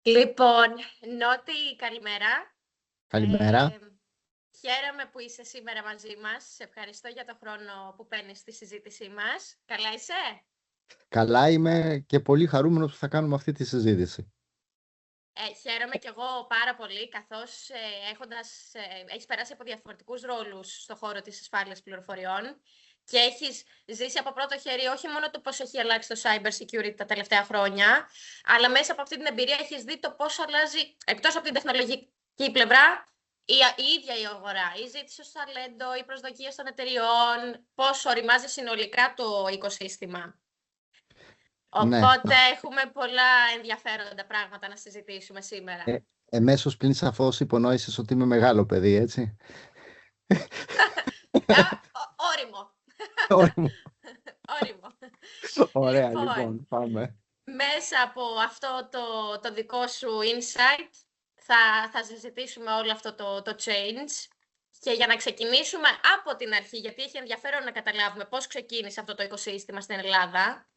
Λοιπόν, Νότι, καλημέρα. Καλημέρα. Χαίρομαι που είσαι σήμερα μαζί μας. Σε ευχαριστώ για το χρόνο που παίρνεις στη συζήτησή μας. Καλά είσαι? Καλά είμαι και πολύ χαρούμενος που θα κάνουμε αυτή τη συζήτηση. Χαίρομαι κι εγώ πάρα πολύ, καθώς έχεις περάσει από διαφορετικούς ρόλους στον χώρο της ασφάλειας πληροφοριών και έχεις ζήσει από πρώτο χέρι όχι μόνο το πώς έχει αλλάξει το cyber security τα τελευταία χρόνια, αλλά μέσα από αυτή την εμπειρία έχεις δει το πώς αλλάζει, εκτός από την τεχνολογική πλευρά, η ίδια η αγορά, η ζήτηση στο ταλέντο, οι προσδοκίες των εταιριών, πώς οριμάζει συνολικά το οικοσύστημα. Οπότε έχουμε πολλά ενδιαφέροντα πράγματα να συζητήσουμε σήμερα. Εμέσως πλην σαφώς υπονόησες ότι είμαι μεγάλο παιδί, έτσι. Όριμο. Όριμο. Ωραία, λοιπόν, πάμε. Μέσα από αυτό το δικό σου insight θα συζητήσουμε όλο αυτό το change. Και για να ξεκινήσουμε από την αρχή, γιατί έχει ενδιαφέρον να καταλάβουμε πώς ξεκίνησε αυτό το οικοσύστημα στην Ελλάδα.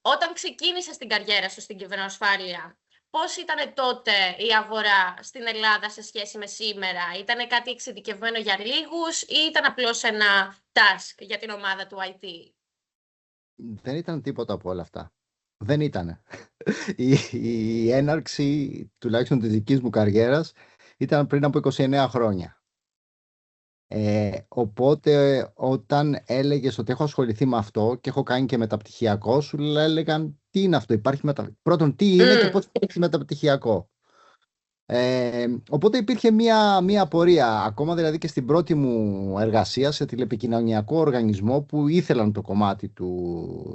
Όταν ξεκίνησες την καριέρα σου στην κυβερνοασφάλεια, πώς ήταν τότε η αγορά στην Ελλάδα σε σχέση με σήμερα? Ήταν κάτι εξειδικευμένο για λίγους ή ήταν απλώς ένα task για την ομάδα του IT? Δεν ήταν τίποτα από όλα αυτά. Δεν ήταν. Η έναρξη, τουλάχιστον της δικής μου καριέρας, ήταν πριν από 29 χρόνια. Οπότε όταν έλεγες ότι έχω ασχοληθεί με αυτό και έχω κάνει και μεταπτυχιακό, σου έλεγαν τι είναι αυτό, πρώτον τι είναι και πώς υπάρχει μεταπτυχιακό. Οπότε υπήρχε μία απορία, ακόμα δηλαδή και στην πρώτη μου εργασία σε τηλεπικοινωνιακό οργανισμό που ήθελαν το κομμάτι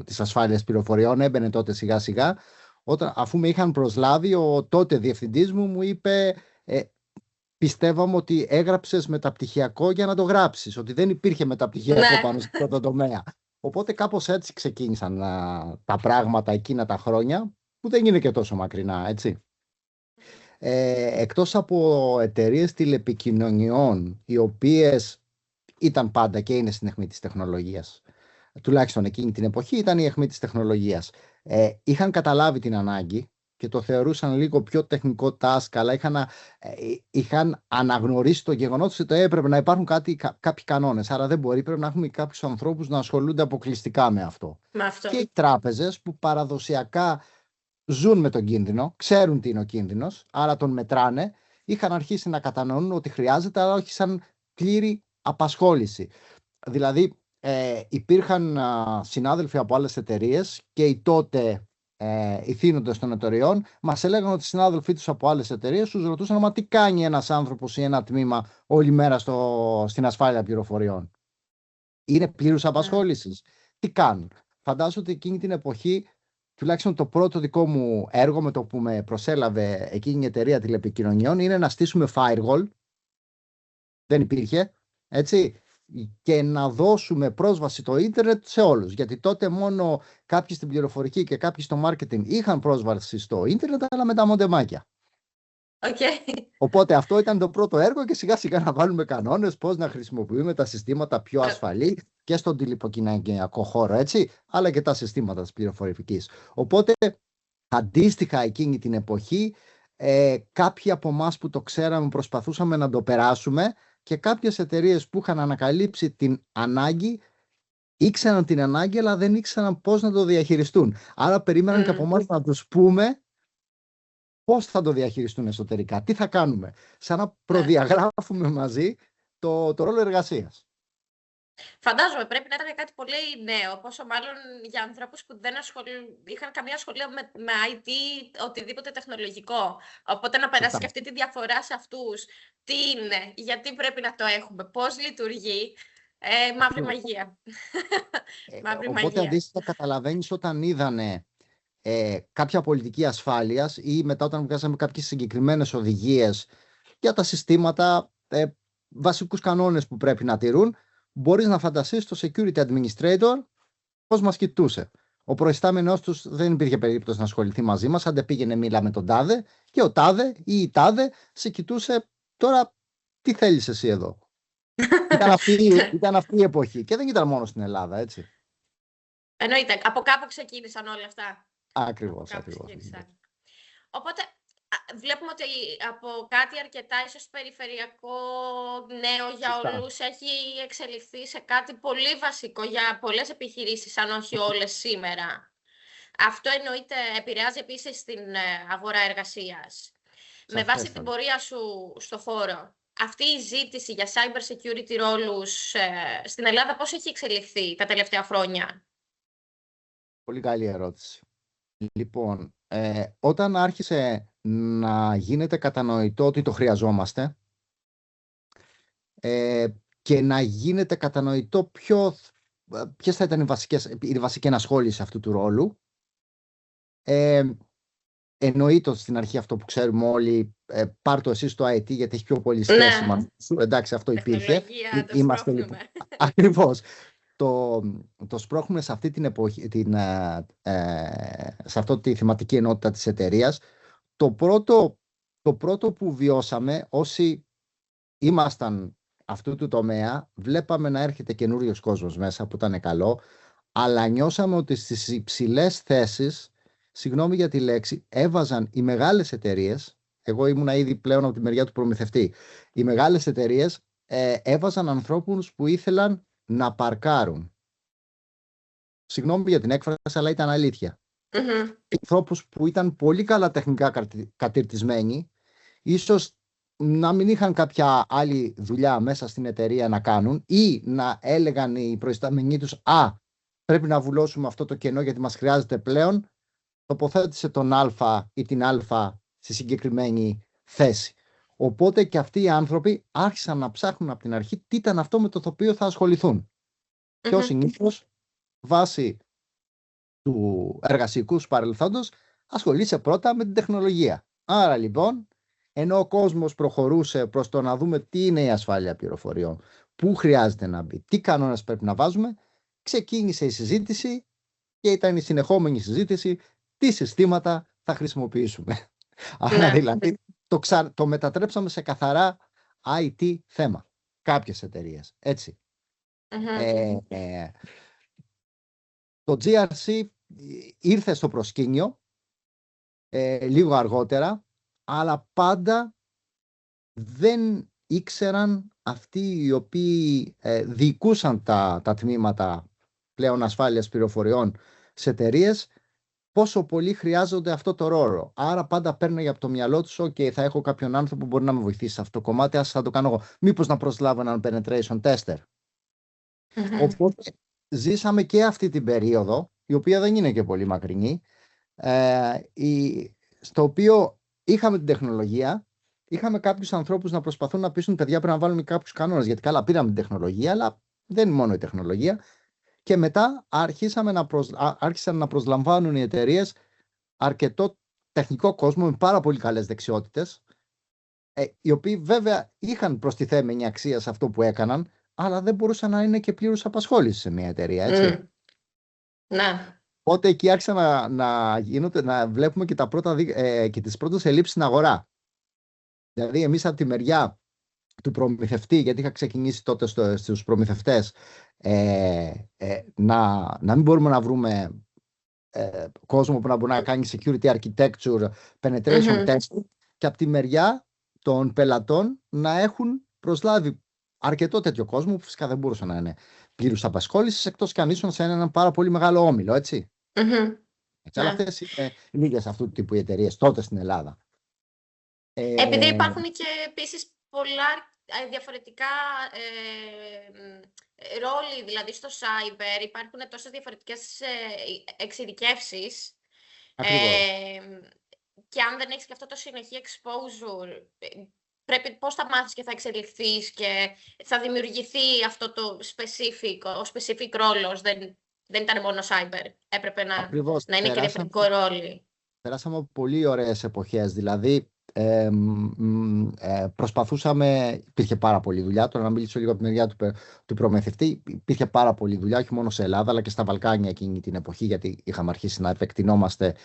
της ασφάλειας πληροφοριών, έμπαινε τότε σιγά σιγά, αφού με είχαν προσλάβει, ο τότε διευθυντής μου είπε πιστεύαμε ότι έγραψες μεταπτυχιακό για να το γράψεις, ότι δεν υπήρχε μεταπτυχιακό πάνω σε αυτό το τομέα. Οπότε κάπως έτσι ξεκίνησαν τα πράγματα εκείνα τα χρόνια, που δεν είναι και τόσο μακρινά, έτσι. Εκτός από εταιρείες τηλεπικοινωνιών, οι οποίες ήταν πάντα και είναι στην αιχμή της τεχνολογίας, τουλάχιστον εκείνη την εποχή ήταν η αιχμή της τεχνολογίας, είχαν καταλάβει την ανάγκη και το θεωρούσαν λίγο πιο τεχνικό task, αλλά είχαν αναγνωρίσει το γεγονός ότι έπρεπε να υπάρχουν κάποιοι κανόνες. Άρα δεν μπορεί, πρέπει να έχουμε κάποιους ανθρώπους να ασχολούνται αποκλειστικά με αυτό. Και οι τράπεζες που παραδοσιακά ζουν με τον κίνδυνο, ξέρουν τι είναι ο κίνδυνος, άρα τον μετράνε, είχαν αρχίσει να κατανοούν ότι χρειάζεται, αλλά όχι σαν πλήρη απασχόληση. Δηλαδή, υπήρχαν συνάδελφοι από άλλες εταιρείες και οι τότε ηθήνοντες των εταιρεών μας έλεγαν ότι οι συνάδελφοί τους από άλλες εταιρείες τους ρωτούσαν μα τι κάνει ένας άνθρωπος ή ένα τμήμα όλη μέρα στην ασφάλεια πληροφοριών. Είναι πλήρους απασχόλησης. Τι κάνουν? Φαντάζομαι ότι εκείνη την εποχή, τουλάχιστον το πρώτο δικό μου έργο με το που με προσέλαβε εκείνη η εταιρεία τηλεπικοινωνιών, είναι να στήσουμε firewall. Δεν υπήρχε, έτσι, και να δώσουμε πρόσβαση το ίντερνετ σε όλους. Γιατί τότε μόνο κάποιοι στην πληροφορική και κάποιοι στο marketing είχαν πρόσβαση στο ίντερνετ, αλλά με τα μοντεμάκια. Οπότε αυτό ήταν το πρώτο έργο και σιγά σιγά να βάλουμε κανόνες πώς να χρησιμοποιούμε τα συστήματα πιο ασφαλή και στον τηλεπικοινωνιακό χώρο, έτσι, αλλά και τα συστήματα της πληροφορικής. Οπότε αντίστοιχα εκείνη την εποχή κάποιοι από εμάς που το ξέραμε προσπαθούσαμε να το περάσουμε και κάποιες εταιρείες που είχαν ανακαλύψει την ανάγκη ήξεραν την ανάγκη αλλά δεν ήξεραν πώς να το διαχειριστούν. Άρα περίμεναν και από εμάς να τους πούμε πώς θα το διαχειριστούν εσωτερικά, τι θα κάνουμε, σαν να προδιαγράφουμε μαζί το ρόλο εργασίας. Φαντάζομαι πρέπει να ήταν κάτι πολύ νέο, πόσο μάλλον για ανθρώπους που δεν είχαν καμία ασχολία με IT, οτιδήποτε τεχνολογικό. Οπότε να περάσει και αυτή τη διαφορά σε αυτούς. Τι είναι, γιατί πρέπει να το έχουμε, πώς λειτουργεί. Μαύρη μαγεία. Οπότε αντίστοιχα καταλαβαίνεις όταν είδανε κάποια πολιτική ασφάλειας ή μετά όταν βγάζαμε κάποιες συγκεκριμένες οδηγίες για τα συστήματα, βασικούς κανόνες που πρέπει να τηρούν, μπορείς να φανταστείς το security administrator πώς μας κοιτούσε. Ο προϊστάμενος τους δεν υπήρχε περίπτωση να ασχοληθεί μαζί μας, αν δεν πήγαινε μίλα με τον τάδε και ο τάδε ή η τάδε σε κοιτούσε, τώρα τι θέλεις εσύ εδώ. Ήταν αυτή η εποχή και δεν ήταν μόνο στην Ελλάδα, έτσι. Εννοείται, από κάπου ξεκίνησαν όλα αυτά. Ακριβώς. Οπότε βλέπουμε ότι από κάτι αρκετά ίσως περιφερειακό, νέο για Σωστά. όλους, έχει εξελιχθεί σε κάτι πολύ βασικό για πολλές επιχειρήσεις, αν όχι όλες σήμερα. Αυτό εννοείται επηρεάζει επίσης την αγορά εργασίας. Με βάση την Σαφέστατα. πορεία σου στο χώρο, αυτή η ζήτηση για cyber security ρόλους στην Ελλάδα πώς έχει εξελιχθεί τα τελευταία χρόνια? Πολύ καλή ερώτηση. Λοιπόν, όταν άρχισε να γίνεται κατανοητό ότι το χρειαζόμαστε και να γίνεται κατανοητό ποιες θα ήταν η βασική ενασχόληση αυτού του ρόλου, εννοείται στην αρχή αυτό που ξέρουμε όλοι, πάρ' το εσύ στο IT γιατί έχει πιο πολύ σχέση μαζί σου. Εντάξει, αυτό υπήρχε. Είμαστε λοιπόν. Ακριβώς. Το σπρώχνουμε σε αυτή την εποχή, σε αυτή τη θεματική ενότητα της εταιρείας. Το πρώτο που βιώσαμε όσοι ήμασταν αυτού του τομέα, βλέπαμε να έρχεται καινούριος κόσμος μέσα που ήταν καλό, αλλά νιώσαμε ότι στις υψηλές θέσεις, συγγνώμη για τη λέξη, έβαζαν οι μεγάλες εταιρείες, εγώ ήμουνα ήδη πλέον από τη μεριά του προμηθευτή, οι μεγάλες εταιρείες έβαζαν ανθρώπους που ήθελαν να παρκάρουν. Συγγνώμη για την έκφραση, αλλά ήταν αλήθεια. Ανθρώπους που ήταν πολύ καλά τεχνικά κατηρτισμένοι, ίσως να μην είχαν κάποια άλλη δουλειά μέσα στην εταιρεία να κάνουν ή να έλεγαν οι προϊστάμενοι τους πρέπει να βουλώσουμε αυτό το κενό γιατί μας χρειάζεται πλέον, τοποθέτησε τον Α ή την Α στη συγκεκριμένη θέση. Οπότε και αυτοί οι άνθρωποι άρχισαν να ψάχνουν από την αρχή τι ήταν αυτό με το οποίο θα ασχοληθούν. Και ως συνήθως, βάσει του εργασιακού σου παρελθόντος, ασχολείσαι πρώτα με την τεχνολογία. Άρα λοιπόν, ενώ ο κόσμος προχωρούσε προς το να δούμε τι είναι η ασφάλεια πληροφοριών, πού χρειάζεται να μπει, τι κανόνες πρέπει να βάζουμε, ξεκίνησε η συζήτηση και ήταν η συνεχόμενη συζήτηση τι συστήματα θα χρησιμοποιήσουμε. Άρα δηλαδή το μετατρέψαμε σε καθαρά IT θέμα. Κάποιες εταιρείες. Έτσι. Το GRC ήρθε στο προσκήνιο λίγο αργότερα, αλλά πάντα δεν ήξεραν αυτοί οι οποίοι διοικούσαν τα τμήματα πλέον ασφάλειας πληροφοριών σε εταιρείες πόσο πολύ χρειάζονται αυτό το ρόλο. Άρα πάντα παίρνω από το μυαλό τους θα έχω κάποιον άνθρωπο που μπορεί να με βοηθήσει σε αυτό το κομμάτι, ας θα το κάνω εγώ. Μήπως να προσλάβω έναν penetration tester. Οπότε ζήσαμε και αυτή την περίοδο, η οποία δεν είναι και πολύ μακρινή, στο οποίο είχαμε την τεχνολογία, είχαμε κάποιους ανθρώπους να προσπαθούν να πείσουν παιδιά πρέπει να βάλουμε κάποιους κανόνες, γιατί καλά πήραμε την τεχνολογία, αλλά δεν είναι μόνο η τεχνολογία. Και μετά άρχισαν να προσλαμβάνουν οι εταιρείες αρκετό τεχνικό κόσμο με πάρα πολύ καλές δεξιότητες, οι οποίοι βέβαια είχαν προστιθέμενη αξία σε αυτό που έκαναν, αλλά δεν μπορούσαν να είναι και πλήρους απασχόληση σε μια εταιρεία, έτσι. Ναι. Οπότε εκεί άρχισαν να βλέπουμε και τις πρώτες ελλείψεις στην αγορά. Δηλαδή εμείς από τη μεριά του προμηθευτή, γιατί είχα ξεκινήσει τότε στους προμηθευτές, να μην μπορούμε να βρούμε κόσμο που να μπορεί να κάνει security architecture, penetration testing, και από τη μεριά των πελατών να έχουν προσλάβει αρκετό τέτοιο κόσμο που φυσικά δεν μπορούσαν να είναι πλήρους απασχόλησης, εκτός κι αν ήσουν σε έναν πάρα πολύ μεγάλο όμιλο, έτσι. Αλλά αυτές είναι λίγες αυτού του τύπου οι εταιρείες τότε στην Ελλάδα. Επειδή υπάρχουν και επίσης πολλά διαφορετικά ρόλοι, δηλαδή στο cyber υπάρχουν τόσες διαφορετικές εξειδικεύσεις, και αν δεν έχεις και αυτό το συνεχή exposure, πώς θα μάθεις και θα εξελιχθείς και θα δημιουργηθεί αυτό το specific ρόλος. Δεν ήταν μόνο cyber, έπρεπε να είναι και διαφορετικό ρόλο. Περάσαμε από πολύ ωραίες εποχές, δηλαδή προσπαθούσαμε, υπήρχε πάρα πολλή δουλειά, τώρα να μιλήσω λίγο από τη μεριά του προμηθευτή, υπήρχε πάρα πολλή δουλειά, όχι μόνο σε Ελλάδα, αλλά και στα Βαλκάνια εκείνη την εποχή, γιατί είχαμε αρχίσει να επεκτηνόμαστε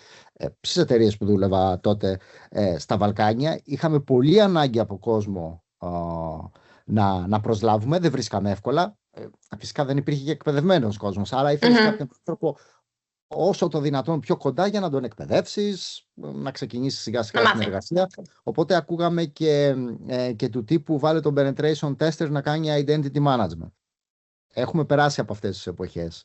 στις εταιρείες που δούλευα τότε στα Βαλκάνια. Είχαμε πολύ ανάγκη από κόσμο να προσλάβουμε, δεν βρίσκαμε εύκολα. Φυσικά δεν υπήρχε και εκπαιδευμένος κόσμος, άρα ήθελες κάποιον άνθρωπο όσο το δυνατόν πιο κοντά για να τον εκπαιδεύσεις, να ξεκινήσει σιγά σιγά Να την μάθει. εργασία. Οπότε ακούγαμε και του τύπου βάλε τον penetration tester να κάνει identity management. Έχουμε περάσει από αυτές τις εποχές.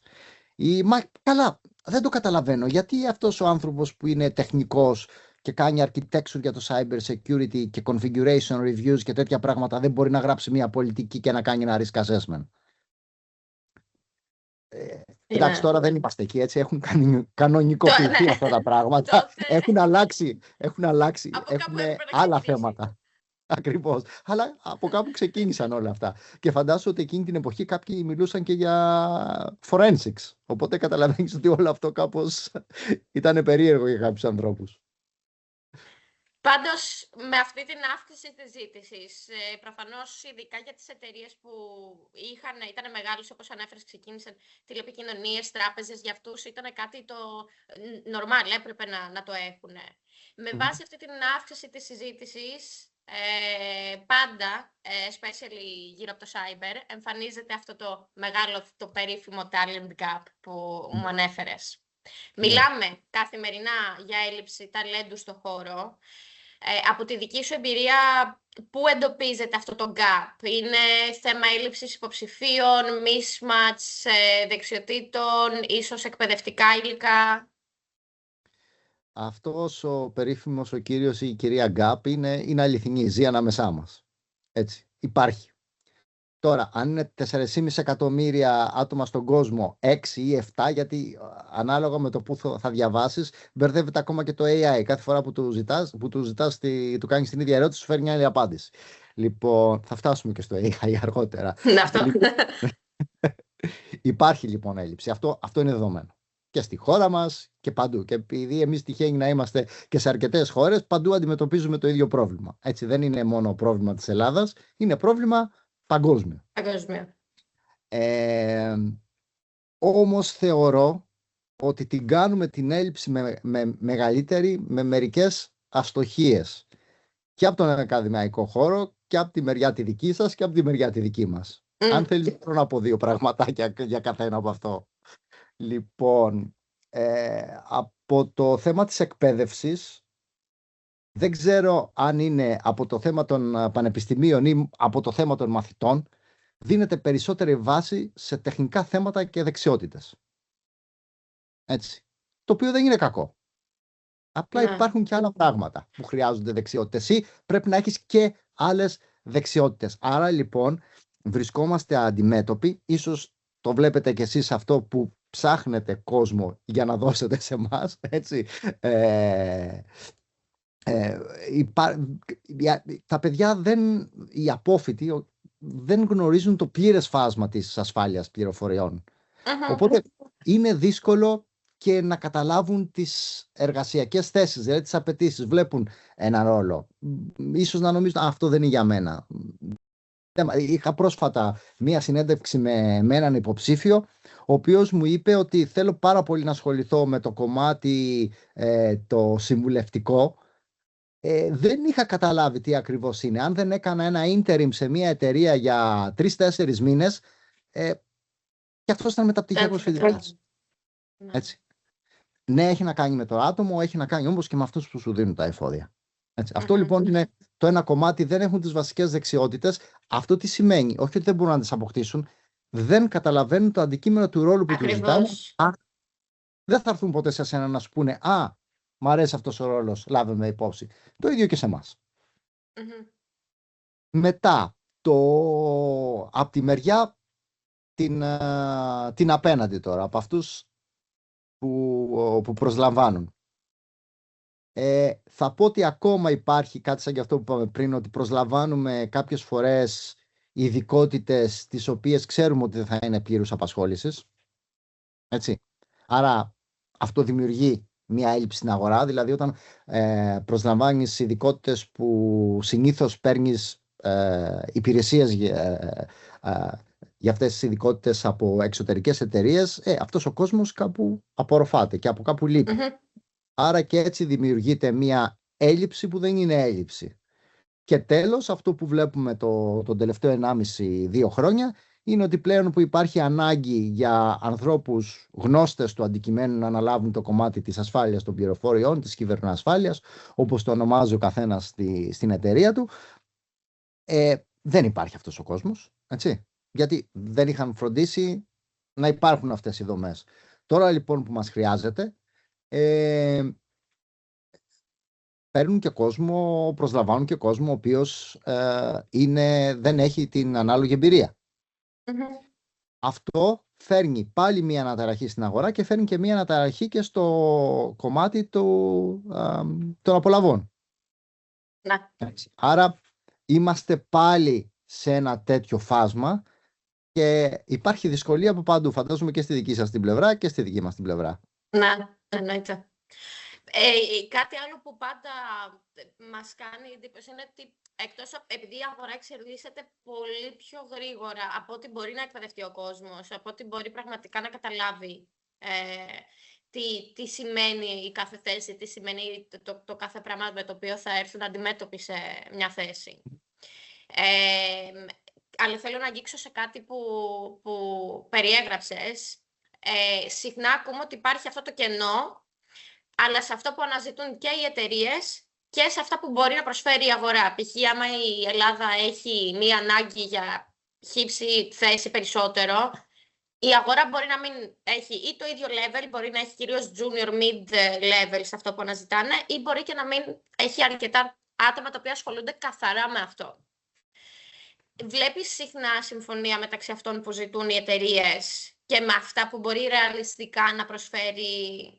Μα καλά, δεν το καταλαβαίνω. Γιατί αυτός ο άνθρωπος που είναι τεχνικός και κάνει architecture για το cyber security και configuration reviews και τέτοια πράγματα δεν μπορεί να γράψει μια πολιτική και να κάνει ένα risk assessment. Εντάξει, τώρα δεν είμαστε εκεί, έτσι. Έχουν κανονικοποιηθεί αυτά τα πράγματα. Έχουν αλλάξει. Έχουν άλλα θέματα. Ακριβώς. Αλλά από κάπου ξεκίνησαν όλα αυτά. Και φαντάζομαι ότι εκείνη την εποχή κάποιοι μιλούσαν και για forensics. Οπότε καταλαβαίνεις ότι όλο αυτό κάπως ήταν περίεργο για κάποιους ανθρώπους. Πάντως, με αυτή την αύξηση της ζήτησης, προφανώς ειδικά για τις εταιρείες που ήταν μεγάλες, όπως ανέφερες, ξεκίνησαν τηλεπικοινωνίες, τράπεζες, για αυτούς ήταν κάτι το normal, έπρεπε να το έχουν. Με βάση αυτή την αύξηση της συζήτησης, πάντα, especially γύρω από το cyber, εμφανίζεται αυτό το μεγάλο, το περίφημο talent gap που μου ανέφερες. Μιλάμε καθημερινά για έλλειψη ταλέντου στο χώρο. Από τη δική σου εμπειρία, πού εντοπίζεται αυτό το gap? Είναι θέμα έλλειψης υποψηφίων, mismatch δεξιοτήτων, ίσως εκπαιδευτικά υλικά? Αυτός ο περίφημος ο κύριος ή η κυρία Γκάπ είναι αληθινή, ζει ανάμεσά μας. Έτσι, υπάρχει. Τώρα, αν είναι 4,5 εκατομμύρια άτομα στον κόσμο, 6 ή 7, γιατί ανάλογα με το που θα διαβάσεις, μπερδεύεται ακόμα και το AI. Κάθε φορά που του ζητάς, του κάνεις την ίδια ερώτηση, σου φέρνει μια άλλη απάντηση. Λοιπόν, θα φτάσουμε και στο AI αργότερα. Υπάρχει λοιπόν έλλειψη. Αυτό είναι δεδομένο. Και στη χώρα μας και παντού. Και επειδή εμείς τυχαίνει να είμαστε και σε αρκετές χώρες, παντού αντιμετωπίζουμε το ίδιο πρόβλημα. Έτσι, δεν είναι μόνο πρόβλημα της Ελλάδας, είναι πρόβλημα παγκόσμιο. Όμως θεωρώ ότι την κάνουμε την έλλειψη με μεγαλύτερη με μερικές αστοχίες. Και από τον ακαδημαϊκό χώρο και από τη μεριά τη δική σας και από τη μεριά τη δική μας. Αν θέλεις να πω δύο πραγματάκια για καθένα από αυτό. Λοιπόν, από το θέμα της εκπαίδευσης, δεν ξέρω αν είναι από το θέμα των πανεπιστημίων ή από το θέμα των μαθητών, δίνεται περισσότερη βάση σε τεχνικά θέματα και δεξιότητες. Έτσι. Το οποίο δεν είναι κακό. Απλά υπάρχουν και άλλα πράγματα που χρειάζονται δεξιότητες. Ή πρέπει να έχεις και άλλες δεξιότητες. Άρα λοιπόν βρισκόμαστε αντιμέτωποι, ίσως το βλέπετε κι εσείς αυτό που ψάχνετε κόσμο για να δώσετε σε εμάς, έτσι. Τα παιδιά οι απόφοιτοι δεν γνωρίζουν το πλήρες φάσμα της ασφάλειας πληροφοριών. Οπότε είναι δύσκολο και να καταλάβουν τις εργασιακές θέσεις, δηλαδή τις απαιτήσεις. Βλέπουν ένα ρόλο. Ίσως να νομίζουν αυτό δεν είναι για μένα. Είχα πρόσφατα μία συνέντευξη με έναν υποψήφιο, ο οποίος μου είπε ότι θέλω πάρα πολύ να ασχοληθώ με το κομμάτι το συμβουλευτικό. Δεν είχα καταλάβει τι ακριβώς είναι. Αν δεν έκανα ένα interim σε μία εταιρεία για 3-4 μήνες, και αυτός ήταν μεταπτυχιακός φοιτητής. Έτσι. Ναι, έχει να κάνει με το άτομο, έχει να κάνει όμως και με αυτούς που σου δίνουν τα εφόδια. Έτσι. Αυτό λοιπόν είναι το ένα κομμάτι, δεν έχουν τις βασικές δεξιότητες. Αυτό τι σημαίνει? Όχι ότι δεν μπορούν να τις αποκτήσουν, δεν καταλαβαίνουν το αντικείμενο του ρόλου που τους ζητάνε. Δεν θα έρθουν ποτέ σε σένα να σου πούνε μ' αρέσει αυτός ο ρόλος, λάβε με υπόψη. Το ίδιο και σε εμάς. Μετά, από τη μεριά την απέναντι τώρα, από αυτούς που προσλαμβάνουν. Θα πω ότι ακόμα υπάρχει κάτι σαν και αυτό που είπαμε πριν, ότι προσλαμβάνουμε κάποιες φορές ειδικότητες τις οποίες ξέρουμε ότι δεν θα είναι πλήρους απασχόλησης. Έτσι. Άρα αυτό δημιουργεί μια έλλειψη στην αγορά, δηλαδή όταν προσλαμβάνεις ειδικότητες που συνήθως παίρνεις υπηρεσίες για αυτές τις ειδικότητες από εξωτερικές εταιρείες, αυτός ο κόσμος κάπου απορροφάται και από κάπου λείπει. Άρα και έτσι δημιουργείται μια έλλειψη που δεν είναι έλλειψη. Και τέλος, αυτό που βλέπουμε τον τελευταίο 1,5-2 χρόνια είναι ότι πλέον που υπάρχει ανάγκη για ανθρώπους γνώστες του αντικειμένου να αναλάβουν το κομμάτι της ασφάλειας των πληροφοριών, της κυβερνοασφάλειας, όπως το ονομάζει ο καθένας στην εταιρεία του, δεν υπάρχει αυτός ο κόσμος, έτσι, γιατί δεν είχαν φροντίσει να υπάρχουν αυτές οι δομές. Τώρα λοιπόν που μας χρειάζεται, παίρνουν και κόσμο, προσλαμβάνουν και κόσμο ο οποίος δεν έχει την ανάλογη εμπειρία. Αυτό φέρνει πάλι μία αναταραχή στην αγορά και φέρνει και μία αναταραχή και στο κομμάτι των απολαβών. Άρα είμαστε πάλι σε ένα τέτοιο φάσμα και υπάρχει δυσκολία από παντού. Φαντάζομαι και στη δική σας την πλευρά και στη δική μας την πλευρά. Ναι, εννοείται. Κάτι άλλο που πάντα μας κάνει εντύπωση είναι ότι επειδή η αγορά εξελίσσεται πολύ πιο γρήγορα από ό,τι μπορεί να εκπαιδευτεί ο κόσμος, από ό,τι μπορεί πραγματικά να καταλάβει τι σημαίνει η κάθε θέση, τι σημαίνει το κάθε πράγμα με το οποίο θα έρθουν αντιμέτωποι σε μια θέση. Αλλά θέλω να αγγίξω σε κάτι που περιέγραψες. Συχνά ακούμε ότι υπάρχει αυτό το κενό, αλλά σε αυτό που αναζητούν και οι εταιρείες και σε αυτά που μπορεί να προσφέρει η αγορά. Π.χ. άμα η Ελλάδα έχει μία ανάγκη για χύψη θέση περισσότερο, η αγορά μπορεί να μην έχει ή το ίδιο level, μπορεί να έχει κυρίως junior mid level σε αυτό που αναζητάνε, ή μπορεί και να μην έχει αρκετά άτομα τα οποία ασχολούνται καθαρά με αυτό. Βλέπεις συχνά συμφωνία μεταξύ αυτών που ζητούν οι εταιρείες και με αυτά που μπορεί ρεαλιστικά να προσφέρει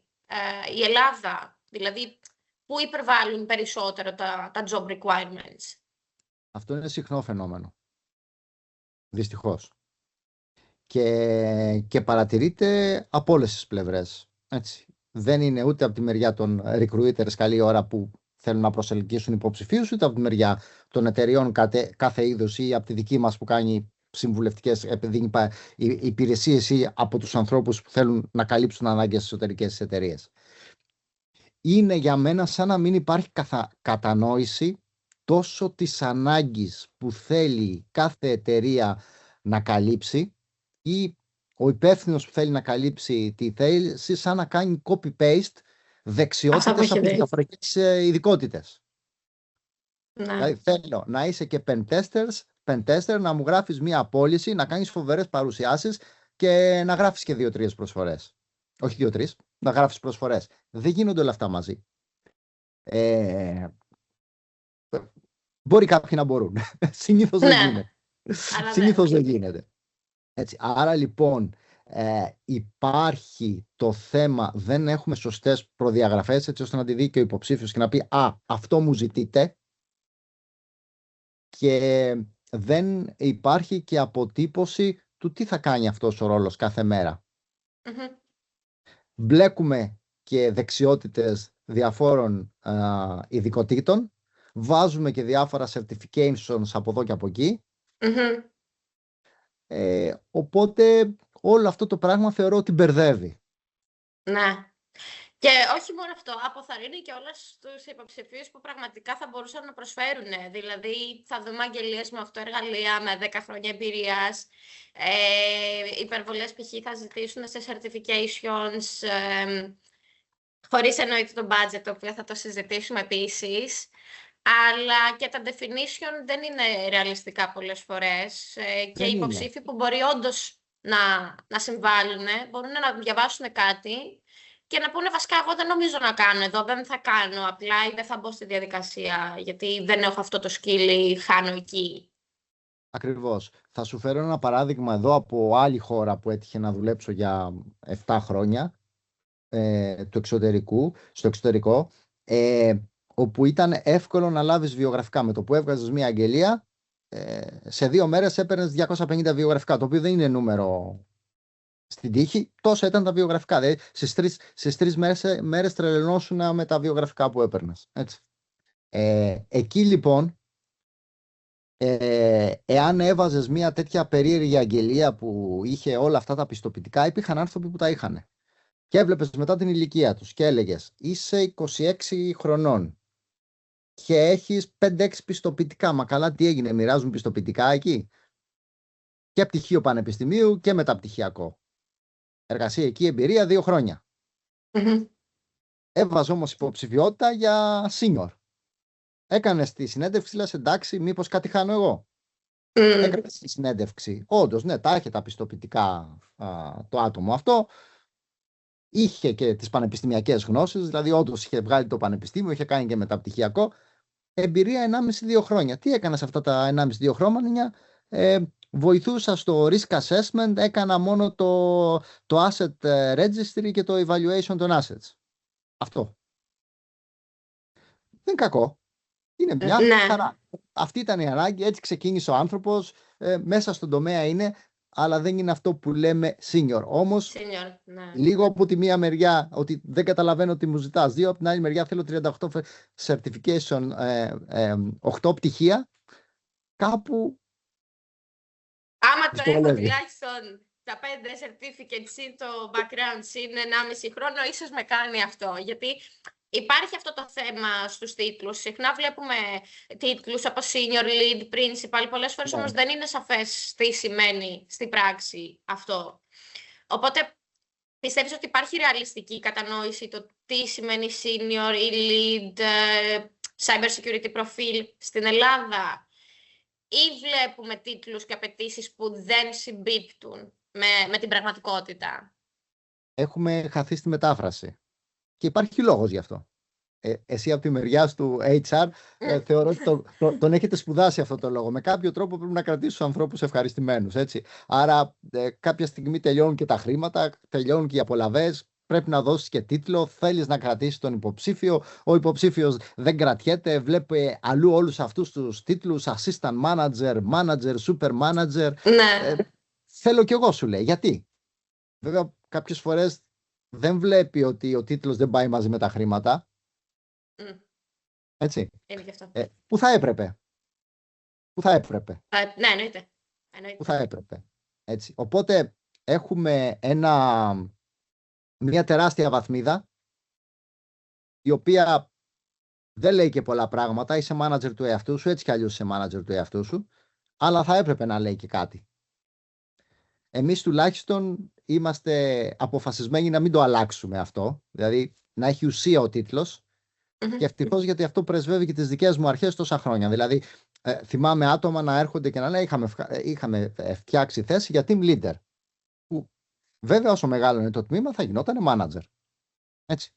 η Ελλάδα, δηλαδή πού υπερβάλλουν περισσότερο τα job requirements? Αυτό είναι συχνό φαινόμενο, δυστυχώς. Και παρατηρείται από όλες τις πλευρές. Έτσι. Δεν είναι ούτε από τη μεριά των recruiters καλή ώρα που θέλουν να προσελκύσουν υποψηφίους, ούτε από τη μεριά των εταιριών κάθε είδους ή από τη δική μας που κάνει συμβουλευτικές υπηρεσίες ή από τους ανθρώπους που θέλουν να καλύψουν ανάγκες στις εσωτερικές εταιρείες. Είναι για μένα σαν να μην υπάρχει κατανόηση τόσο της ανάγκης που θέλει κάθε εταιρεία να καλύψει ή ο υπεύθυνος που θέλει να καλύψει τη θέση, σαν να κάνει copy-paste δεξιότητες από διαφορετικές ειδικότητες. Ναι. Δηλαδή θέλω να είσαι και pentester, να μου γράφεις μία απόλυση, να κάνεις φοβερές παρουσιάσεις και να γράφεις και 2-3 προσφορές. Όχι 2-3, να γράφεις προσφορές. Δεν γίνονται όλα αυτά μαζί. Μπορεί κάποιοι να μπορούν. Συνήθως δεν γίνεται. Συνήθως δεν γίνεται. Έτσι. Άρα λοιπόν υπάρχει το θέμα, δεν έχουμε σωστές προδιαγραφές έτσι ώστε να τη δει και ο υποψήφιος και να πει αυτό μου ζητείτε, και δεν υπάρχει και αποτύπωση του τι θα κάνει αυτός ο ρόλος κάθε μέρα. Μπλέκουμε και δεξιότητες διαφόρων ειδικοτήτων, βάζουμε και διάφορα certifications από εδώ και από εκεί. Οπότε όλο αυτό το πράγμα θεωρώ ότι μπερδεύει. Ναι. Και όχι μόνο αυτό, αποθαρρύνει και όλες τους υποψηφίους που πραγματικά θα μπορούσαν να προσφέρουν. Δηλαδή, θα δούμε αγγελίες με αυτοεργαλεία, με 10 χρόνια εμπειρίας. Υπερβολές π.χ. θα ζητήσουν σε certifications, χωρίς εννοείται το budget, το οποίο θα το συζητήσουμε επίσης. Αλλά και τα definition δεν είναι ρεαλιστικά πολλές φορές. Και οι υποψήφοι που μπορεί όντως να συμβάλλουν, μπορούν να διαβάσουν κάτι και να πούνε βασικά εγώ δεν νομίζω να κάνω εδώ, δεν θα κάνω απλά ή δεν θα μπω στη διαδικασία γιατί δεν έχω αυτό το skill ή χάνω εκεί. Ακριβώς. Θα σου φέρω ένα παράδειγμα εδώ από άλλη χώρα που έτυχε να δουλέψω για 7 χρόνια στο εξωτερικό, όπου ήταν εύκολο να λάβεις βιογραφικά. Με το που έβγαζες μια αγγελία, σε 2 μέρες έπαιρνες 250 βιογραφικά, το οποίο δεν είναι νούμερο στην τύχη, τόσα ήταν τα βιογραφικά. Δηλαδή, στις 3 μέρες τρελαινόσουνα με τα βιογραφικά που έπαιρνες. Έτσι. Εκεί λοιπόν, εάν έβαζες μια τέτοια περίεργη αγγελία που είχε όλα αυτά τα πιστοποιητικά, υπήρχαν άνθρωποι που τα είχαν. Και έβλεπες μετά την ηλικία τους και έλεγες είσαι 26 χρονών και έχεις 5-6 πιστοποιητικά. Μα καλά, τι έγινε, μοιράζουν πιστοποιητικά εκεί? και πτυχίο πανεπιστημίου και μεταπτυχιακό. Εργασία εκεί, εμπειρία 2 χρόνια. Έβαζε όμως υποψηφιότητα για senior. Έκανε τη συνέντευξη, λες εντάξει, μήπως κάτι χάνω εγώ. Έκανε τη συνέντευξη. Όντως, ναι, τα είχε τα πιστοποιητικά το άτομο αυτό. Είχε και τις πανεπιστημιακές γνώσεις, δηλαδή όντως είχε βγάλει το πανεπιστήμιο, είχε κάνει και μεταπτυχιακό. Εμπειρία 1,5-2 χρόνια. Τι έκανα σε αυτά τα 1,5-2 χρόνια? Βοηθούσα στο risk assessment, έκανα μόνο το asset registry και το evaluation των assets. Αυτό. Δεν είναι κακό. Είναι μια χαρά. Αυτή ήταν η ανάγκη, έτσι ξεκίνησε ο άνθρωπος, μέσα στον τομέα είναι, αλλά δεν είναι αυτό που λέμε senior. Όμως, λίγο από τη μία μεριά, ότι δεν καταλαβαίνω τι μου ζητάς. 2, από την άλλη μεριά θέλω 38 certification, 8 πτυχία, κάπου... Άμα το έχω τουλάχιστον τα 5 certificates συν το background συν 1,5 χρόνο, ίσως με κάνει αυτό. Γιατί υπάρχει αυτό το θέμα στους τίτλους. Συχνά βλέπουμε τίτλους από senior, lead, principal. Πολλές φορές όμως δεν είναι σαφές τι σημαίνει στην πράξη αυτό. Οπότε πιστεύεις ότι υπάρχει ρεαλιστική κατανόηση το τι σημαίνει senior ή lead, cyber security profile στην Ελλάδα? Ή βλέπουμε τίτλους και απαιτήσεις που δεν συμπίπτουν με την πραγματικότητα? Έχουμε χαθεί στη μετάφραση. Και υπάρχει λόγος γι' αυτό. Εσύ από τη μεριά του HR θεωρώ ότι τον έχετε σπουδάσει αυτό το λόγο. Με κάποιο τρόπο πρέπει να κρατήσεις τους ανθρώπους ευχαριστημένους. Έτσι. Άρα κάποια στιγμή τελειώνουν και τα χρήματα, τελειώνουν και οι απολαβές. Πρέπει να δώσεις και τίτλο, θέλεις να κρατήσεις τον υποψήφιο. Ο υποψήφιος δεν κρατιέται, βλέπει αλλού όλους αυτούς τους τίτλους, assistant manager, manager, super manager. Ναι. Θέλω κι εγώ, σου λέει. Γιατί? Βέβαια κάποιες φορές δεν βλέπει ότι ο τίτλος δεν πάει μαζί με τα χρήματα. Έτσι. Είναι και αυτό. Πού θα έπρεπε. Ναι, εννοείται. Πού θα έπρεπε. Έτσι. Οπότε έχουμε μια τεράστια βαθμίδα, η οποία δεν λέει και πολλά πράγματα. Είσαι manager του εαυτού σου, έτσι κι αλλιώς είσαι manager του εαυτού σου, αλλά θα έπρεπε να λέει και κάτι. Εμείς τουλάχιστον είμαστε αποφασισμένοι να μην το αλλάξουμε αυτό, δηλαδή να έχει ουσία ο τίτλος. Και ευτυχώς, γιατί αυτό πρεσβεύει και τις δικές μου αρχές τόσα χρόνια. Δηλαδή, θυμάμαι άτομα να έρχονται και να λένε είχαμε φτιάξει θέση για team leader. Που βέβαια όσο μεγάλο είναι το τμήμα θα γινόταν manager. Έτσι.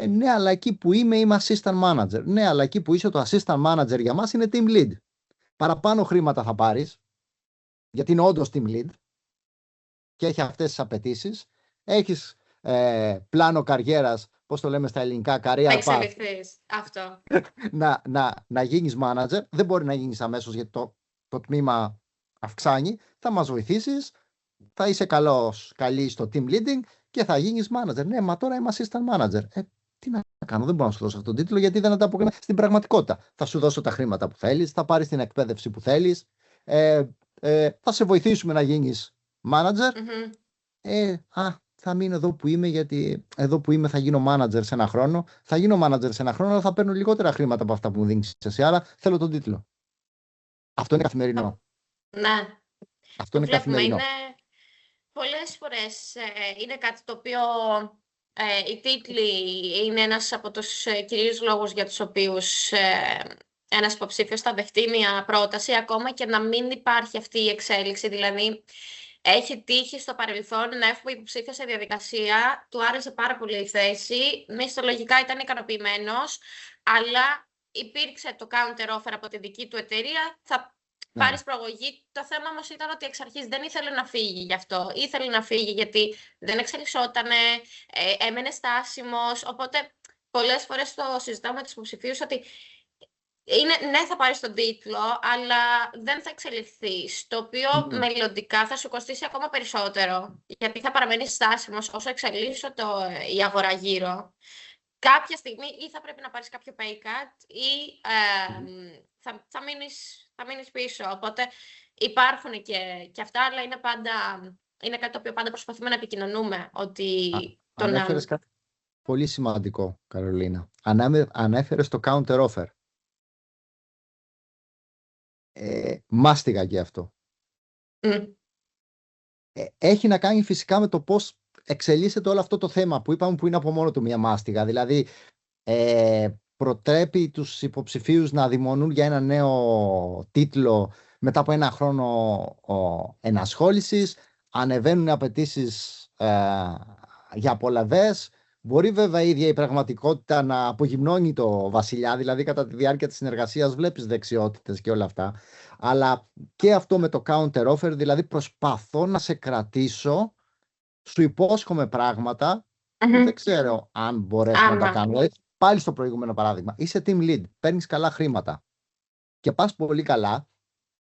Ναι, αλλά εκεί που είμαι assistant manager. Ναι, αλλά εκεί που είσαι το assistant manager για μας είναι team lead. Παραπάνω χρήματα θα πάρεις, γιατί είναι όντως team lead και έχει αυτές τις απαιτήσεις. Έχεις πλάνο καριέρας, πώς το λέμε στα ελληνικά, career path. Αυτό. να γίνεις manager. Δεν μπορεί να γίνεις αμέσως, γιατί το τμήμα αυξάνει. Θα μας βοηθήσεις, θα είσαι καλή στο team leading και θα γίνεις manager. Ναι, μα τώρα είμαι assistant manager. Τι να κάνω, δεν μπορώ να σου δώσω αυτόν τον τίτλο, γιατί δεν ανταποκρίνεται στην πραγματικότητα. Θα σου δώσω τα χρήματα που θέλεις, θα πάρεις την εκπαίδευση που θέλεις, θα σε βοηθήσουμε να γίνεις manager. Θα μείνω εδώ που είμαι, γιατί εδώ που είμαι θα γίνω manager σε 1 χρόνο. Θα γίνω manager σε 1 χρόνο, αλλά θα παίρνω λιγότερα χρήματα από αυτά που μου δίνεις εσύ. Άρα θέλω τον τίτλο. Αυτό είναι καθημερινό. Ναι. Αυτό είναι καθημερινό. Πολλές φορές είναι κάτι το οποίο οι τίτλοι είναι ένας από τους κυρίους λόγους για τους οποίους ένας υποψήφιος θα δεχτεί μια πρόταση, ακόμα και να μην υπάρχει αυτή η εξέλιξη. Δηλαδή, έχει τύχει στο παρελθόν να έχουμε υποψήφιο σε διαδικασία, του άρεσε πάρα πολύ η θέση, μισθολογικά ήταν ικανοποιημένος, αλλά υπήρξε το counter offer από τη δική του εταιρεία, θα πάρεις προαγωγή. Το θέμα όμως ήταν ότι εξ αρχής δεν ήθελε να φύγει γι' αυτό. Ήθελε να φύγει γιατί δεν εξελισσότανε, έμενε στάσιμος, οπότε πολλές φορές το συζητάμε με τους υποψηφίους ότι ναι, θα πάρεις τον τίτλο, αλλά δεν θα εξελιχθείς, το οποίο μελλοντικά θα σου κοστίσει ακόμα περισσότερο, γιατί θα παραμένεις στάσιμος όσο εξελίσσεται η αγορά γύρω. Κάποια στιγμή ή θα πρέπει να πάρεις κάποιο pay cut ή θα μείνεις πίσω. Οπότε υπάρχουν και αυτά, αλλά είναι κάτι το οποίο πάντα προσπαθούμε να επικοινωνούμε. Ότι ανέφερες κάτι πολύ σημαντικό, Καρολίνα. Ανέφερες το counter offer. Μάστιγα και αυτό. Έχει να κάνει φυσικά με το πώς εξελίσσεται όλο αυτό το θέμα που είπαμε, που είναι από μόνο του μια μάστιγα. Δηλαδή, προτρέπει τους υποψηφίους να αδειμονούν για ένα νέο τίτλο μετά από ένα χρόνο ενασχόλησης, ανεβαίνουν οι απαιτήσεις για απολαβές. Μπορεί βέβαια η ίδια η πραγματικότητα να απογυμνώνει το βασιλιά, δηλαδή κατά τη διάρκεια της συνεργασίας βλέπεις δεξιότητες και όλα αυτά, αλλά και αυτό με το counter offer, δηλαδή προσπαθώ να σε κρατήσω, σου υπόσχομαι πράγματα που δεν ξέρω αν μπορέσω να τα κάνω. Δηλαδή, πάλι στο προηγούμενο παράδειγμα, είσαι team lead, παίρνεις καλά χρήματα και πας πολύ καλά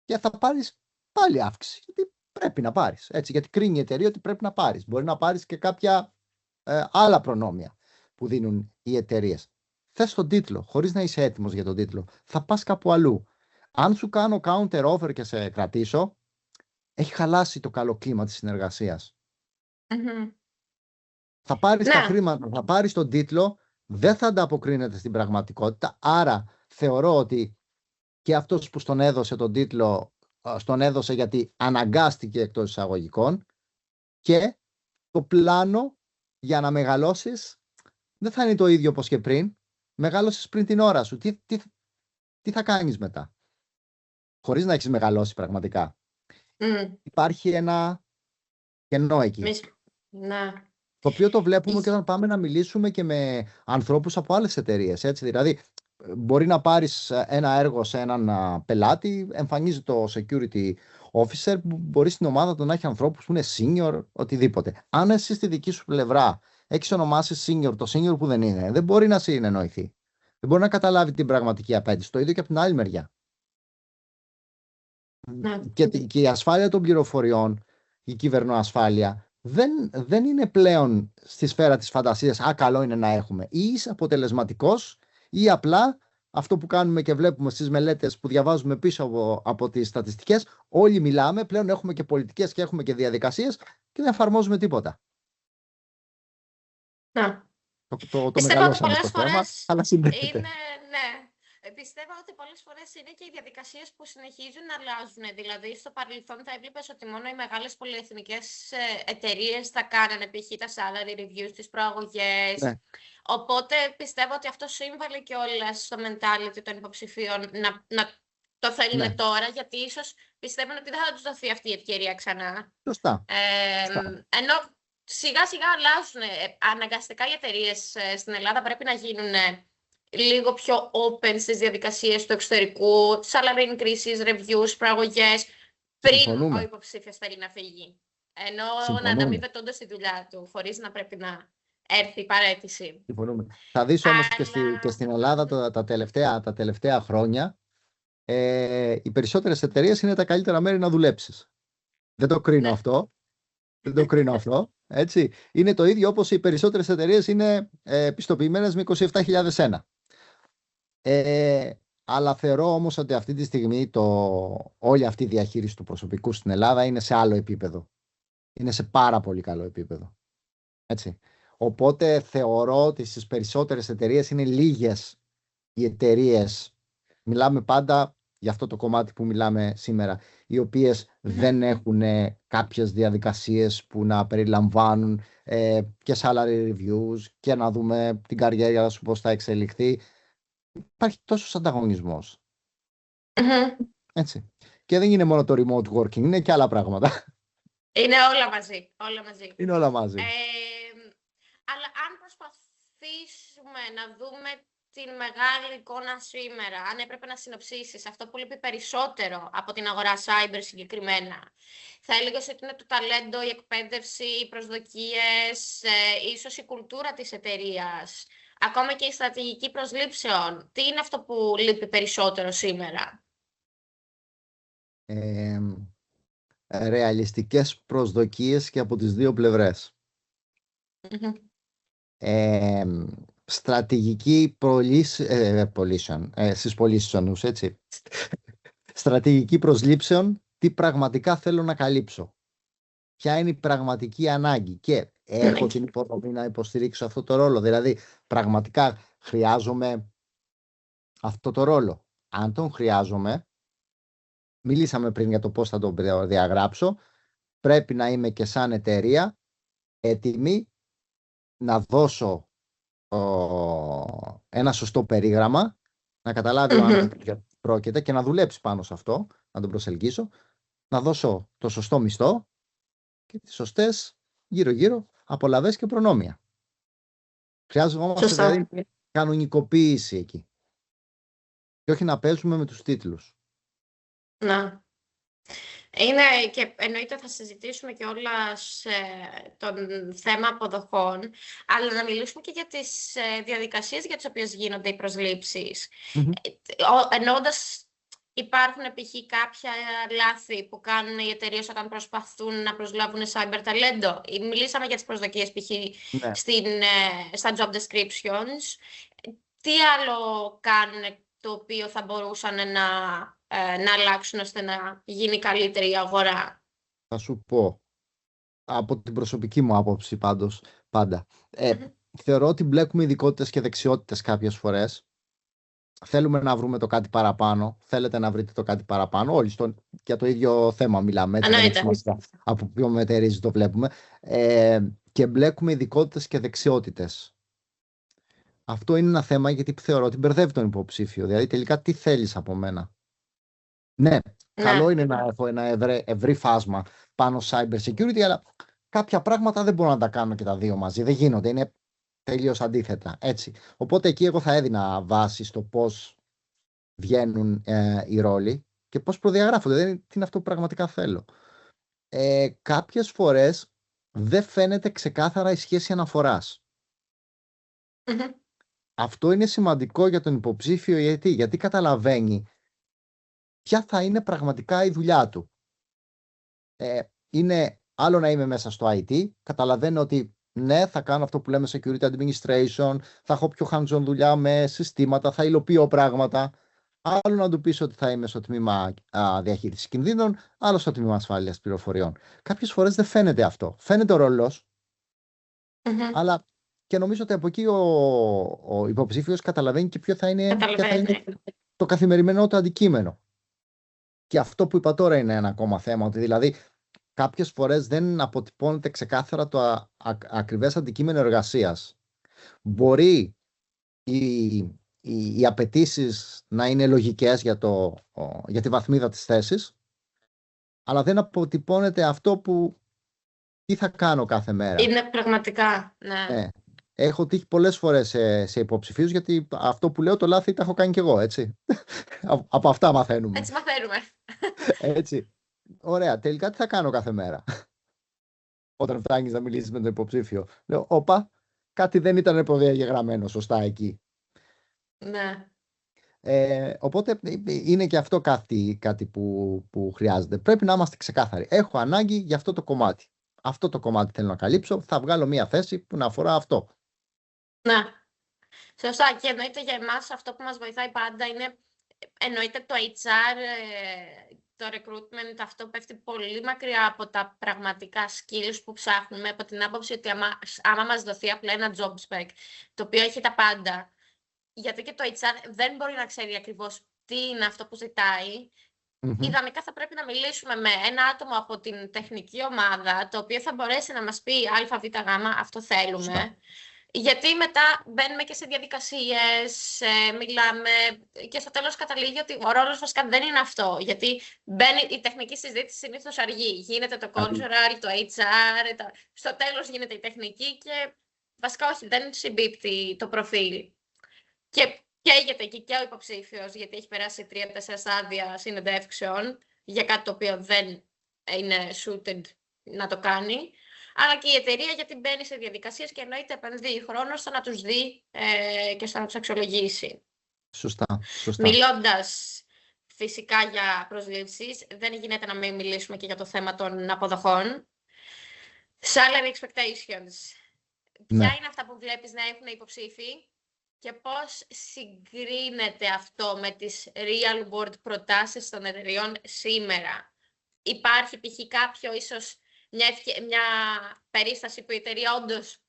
και θα πάρεις πάλι αύξηση, γιατί πρέπει να πάρεις, έτσι, γιατί κρίνει η εταιρεία ότι πρέπει να πάρεις. Μπορεί να πάρεις και κάποια άλλα προνόμια που δίνουν οι εταιρείες. Θες τον τίτλο, χωρίς να είσαι έτοιμος για τον τίτλο, θα πας κάπου αλλού. Αν σου κάνω counter offer και σε κρατήσω, έχει χαλάσει το καλό κλίμα της συνεργασίας. Θα πάρεις τα χρήματα, θα πάρεις τον τίτλο, δεν θα ανταποκρίνεται στην πραγματικότητα, άρα θεωρώ ότι και αυτός που στον έδωσε τον τίτλο, στον έδωσε γιατί αναγκάστηκε εκτός εισαγωγικών, και το πλάνο για να μεγαλώσεις δεν θα είναι το ίδιο όπως και πριν. Μεγάλωσες πριν την ώρα σου. Τι θα κάνεις μετά, χωρίς να έχεις μεγαλώσει πραγματικά? Υπάρχει ένα κενό εκεί. Το οποίο το βλέπουμε και όταν πάμε να μιλήσουμε και με ανθρώπους από άλλες εταιρείες. Έτσι, δηλαδή, μπορεί να πάρεις ένα έργο σε έναν πελάτη, εμφανίζει το security officer, που μπορεί στην ομάδα του να έχει ανθρώπους που είναι senior, οτιδήποτε. Αν εσύ στη δική σου πλευρά έχεις ονομάσει senior, το senior που δεν είναι, δεν μπορεί να συνεννοηθεί. Δεν μπορεί να καταλάβει την πραγματική απέτηση. Το ίδιο και από την άλλη μεριά. Και η ασφάλεια των πληροφοριών, η κυβερνοασφάλεια, δεν είναι πλέον στη σφαίρα της φαντασίας. Καλό είναι να έχουμε. Ή είσαι αποτελεσματικός, ή απλά αυτό που κάνουμε και βλέπουμε στις μελέτες που διαβάζουμε πίσω από τις στατιστικές, όλοι μιλάμε, πλέον έχουμε και πολιτικές και έχουμε και διαδικασίες και δεν εφαρμόζουμε τίποτα. Το μεγαλώσαμε στο θέμα, αλλά συνδέεται. Πιστεύω ότι πολλές φορές είναι και οι διαδικασίες που συνεχίζουν να αλλάζουν. Δηλαδή, στο παρελθόν θα έβλεπες ότι μόνο οι μεγάλες πολυεθνικές εταιρείες θα κάνανε π.χ. τα salary reviews, τις προαγωγές. Ναι. Οπότε πιστεύω ότι αυτό σύμβαλε και όλα στο mentality των υποψηφίων να το θέλουν τώρα, γιατί ίσως πιστεύουν ότι δεν θα τους δοθεί αυτή η ευκαιρία ξανά. Σωστά. Ενώ σιγά σιγά αλλάζουν. Αναγκαστικά οι εταιρείες στην Ελλάδα πρέπει να γίνουν λίγο πιο open στις διαδικασίες του εξωτερικού, salary increases, reviews, προαγωγές, πριν ο υποψήφιος θέλει να φύγει. Ενώ να ανταμείβεται στη δουλειά του, χωρίς να πρέπει να έρθει η παραίτηση. Συμφωνούμε. Θα δεις όμως και στην Ελλάδα τα τελευταία χρόνια, οι περισσότερες εταιρείες είναι τα καλύτερα μέρη να δουλέψεις. Δεν το κρίνω αυτό. Δεν το κρίνω αυτό. Έτσι. Είναι το ίδιο όπως οι περισσότερες εταιρείες είναι πιστοποιημένες με 27.001. Αλλά θεωρώ όμως ότι αυτή τη στιγμή όλη αυτή η διαχείριση του προσωπικού στην Ελλάδα είναι σε άλλο επίπεδο. Είναι σε πάρα πολύ καλό επίπεδο. Έτσι. Οπότε θεωρώ ότι στις περισσότερες εταιρείες είναι λίγες οι εταιρείες, μιλάμε πάντα για αυτό το κομμάτι που μιλάμε σήμερα, οι οποίες δεν έχουν κάποιες διαδικασίες που να περιλαμβάνουν και salary reviews και να δούμε την καριέρα σου πώς θα εξελιχθεί. Υπάρχει τόσος ανταγωνισμός. Έτσι. Και δεν είναι μόνο το remote working, είναι και άλλα πράγματα. Είναι όλα μαζί. Είναι όλα μαζί. Αλλά αν προσπαθήσουμε να δούμε την μεγάλη εικόνα σήμερα, αν έπρεπε να συνοψίσεις αυτό που λείπει περισσότερο από την αγορά cyber συγκεκριμένα, θα έλεγες ότι είναι το ταλέντο, η εκπαίδευση, οι προσδοκίες, ίσως η κουλτούρα της εταιρείας, ακόμα και η στρατηγική προσλήψεων. Τι είναι αυτό που λείπει περισσότερο σήμερα? Ρεαλιστικές προσδοκίες και από τις δύο πλευρές. Στρατηγική στις πωλήσεις, έτσι. Στρατηγική προσλήψεων, τι πραγματικά θέλω να καλύψω. Ποια είναι η πραγματική ανάγκη και έχω την υποδομή να υποστηρίξω αυτό το ρόλο. Δηλαδή, πραγματικά χρειάζομαι αυτό το ρόλο. Αν τον χρειάζομαι, μιλήσαμε πριν για το πώς θα το διαγράψω. Πρέπει να είμαι και σαν εταιρεία έτοιμη να δώσω ένα σωστό περίγραμμα, να καταλάβει ο άνθρωπος για τι πρόκειται και να δουλέψει πάνω σε αυτό, να τον προσελκύσω, να δώσω το σωστό μισθό και τις σωστές γύρω-γύρω απολαβές και προνόμια. Χρειάζομαστε δηλαδή κανονικοποίηση εκεί. Και όχι να παίζουμε με τους τίτλους. Να. Είναι και εννοείται θα συζητήσουμε και όλα το θέμα αποδοχών, αλλά να μιλήσουμε και για τις διαδικασίες για τις οποίες γίνονται οι προσλήψεις. Εννοώντας, υπάρχουν π.χ. κάποια λάθη που κάνουν οι εταιρείες όταν προσπαθούν να προσλάβουν cyber ταλέντο. Μιλήσαμε για τις προσδοκίες π.χ. στα job descriptions. Τι άλλο κάνουν το οποίο θα μπορούσαν να αλλάξουν ώστε να γίνει καλύτερη η αγορά? Θα σου πω, από την προσωπική μου άποψη πάντα. Θεωρώ ότι μπλέκουμε ειδικότητες και δεξιότητες κάποιες φορές. Θέλουμε να βρούμε το κάτι παραπάνω. Θέλετε να βρείτε το κάτι παραπάνω. Όλοι για το ίδιο θέμα μιλάμε. Από ποιο μετερίζει το βλέπουμε. Και μπλέκουμε ειδικότητες και δεξιότητες. Αυτό είναι ένα θέμα γιατί θεωρώ ότι μπερδεύει τον υποψήφιο. Δηλαδή τελικά τι θέλεις από μένα. Ναι, καλό είναι να έχω ένα ευρύ φάσμα πάνω cyber security, αλλά κάποια πράγματα δεν μπορώ να τα κάνω και τα δύο μαζί. Δεν γίνονται, είναι τελείως αντίθετα. Έτσι. Οπότε εκεί εγώ θα έδινα βάση στο πώς βγαίνουν οι ρόλοι και πώς προδιαγράφονται. Δεν είναι αυτό που πραγματικά θέλω. Κάποιες φορές δεν φαίνεται ξεκάθαρα η σχέση αναφοράς. Αυτό είναι σημαντικό για τον υποψήφιο γιατί καταλαβαίνει ποια θα είναι πραγματικά η δουλειά του. Είναι άλλο να είμαι μέσα στο IT, καταλαβαίνω ότι ναι, θα κάνω αυτό που λέμε security administration, θα έχω πιο hands-on δουλειά με συστήματα, θα υλοποιώ πράγματα. Άλλο να του πεις ότι θα είμαι στο τμήμα διαχείρισης κινδύνων, άλλο στο τμήμα ασφάλειας πληροφοριών. Κάποιες φορές δεν φαίνεται αυτό. Φαίνεται ο ρόλος, αλλά και νομίζω ότι από εκεί ο υποψήφιος καταλαβαίνει και ποιο θα είναι το καθημερινό του αντικείμενο. Και αυτό που είπα τώρα είναι ένα ακόμα θέμα, ότι δηλαδή κάποιες φορές δεν αποτυπώνεται ξεκάθαρα το ακριβές αντικείμενο εργασίας. Μπορεί οι απαιτήσεις να είναι λογικές για τη βαθμίδα της θέσης, αλλά δεν αποτυπώνεται αυτό που τι θα κάνω κάθε μέρα. Είναι πραγματικά, ναι. Έχω τύχει πολλές φορές σε υποψηφίους, γιατί αυτό που λέω το λάθη τα έχω κάνει κι εγώ, έτσι. Από αυτά μαθαίνουμε. Έτσι μαθαίνουμε. Έτσι. Ωραία. Τελικά τι θα κάνω κάθε μέρα? Όταν φτάνεις να μιλήσεις με τον υποψήφιο, λέω, όπα, κάτι δεν ήταν προδιαγεγραμμένο σωστά εκεί. Ναι. Οπότε είναι και αυτό κάτι που χρειάζεται. Πρέπει να είμαστε ξεκάθαροι. Έχω ανάγκη για αυτό το κομμάτι. Αυτό το κομμάτι θέλω να καλύψω. Θα βγάλω μία θέση που να αφορά αυτό. Ναι. Σωστά. Και εννοείται για εμάς αυτό που μας βοηθάει πάντα είναι, εννοείται το HR, το recruitment, αυτό πέφτει πολύ μακριά από τα πραγματικά skills που ψάχνουμε, από την άποψη ότι άμα μας δοθεί απλά ένα job spec, το οποίο έχει τα πάντα, γιατί και το HR δεν μπορεί να ξέρει ακριβώς τι είναι αυτό που ζητάει. Ιδανικά θα πρέπει να μιλήσουμε με ένα άτομο από την τεχνική ομάδα, το οποίο θα μπορέσει να μας πει α, β, γ, αυτό θέλουμε. Γιατί μετά μπαίνουμε και σε διαδικασίες, μιλάμε και στο τέλος καταλήγει ότι ο ρόλος βασικά δεν είναι αυτό. Γιατί μπαίνει η τεχνική συζήτηση συνήθως αργή. Γίνεται το cultural, το HR, στο τέλος γίνεται η τεχνική και βασικά όχι, δεν συμπίπτει το προφίλ. Και καίγεται εκεί και ο υποψήφιος, γιατί έχει περάσει 3-4 στάδια συνεντεύξεων για κάτι το οποίο δεν είναι suited να το κάνει. Αλλά και η εταιρεία, γιατί μπαίνει σε διαδικασίες και εννοείται επενδύει χρόνο στο να τους δει και στο να τους αξιολογήσει. Σωστά. Μιλώντας φυσικά για προσλήψεις, δεν γίνεται να μην μιλήσουμε και για το θέμα των αποδοχών. Salary expectations. Ποια είναι αυτά που βλέπεις να έχουν οι υποψήφοι και πώς συγκρίνεται αυτό με τις real world προτάσεις των εταιρεών σήμερα? Υπάρχει π.χ. κάποιο ίσως μια περίσταση που η εταιρεία όντως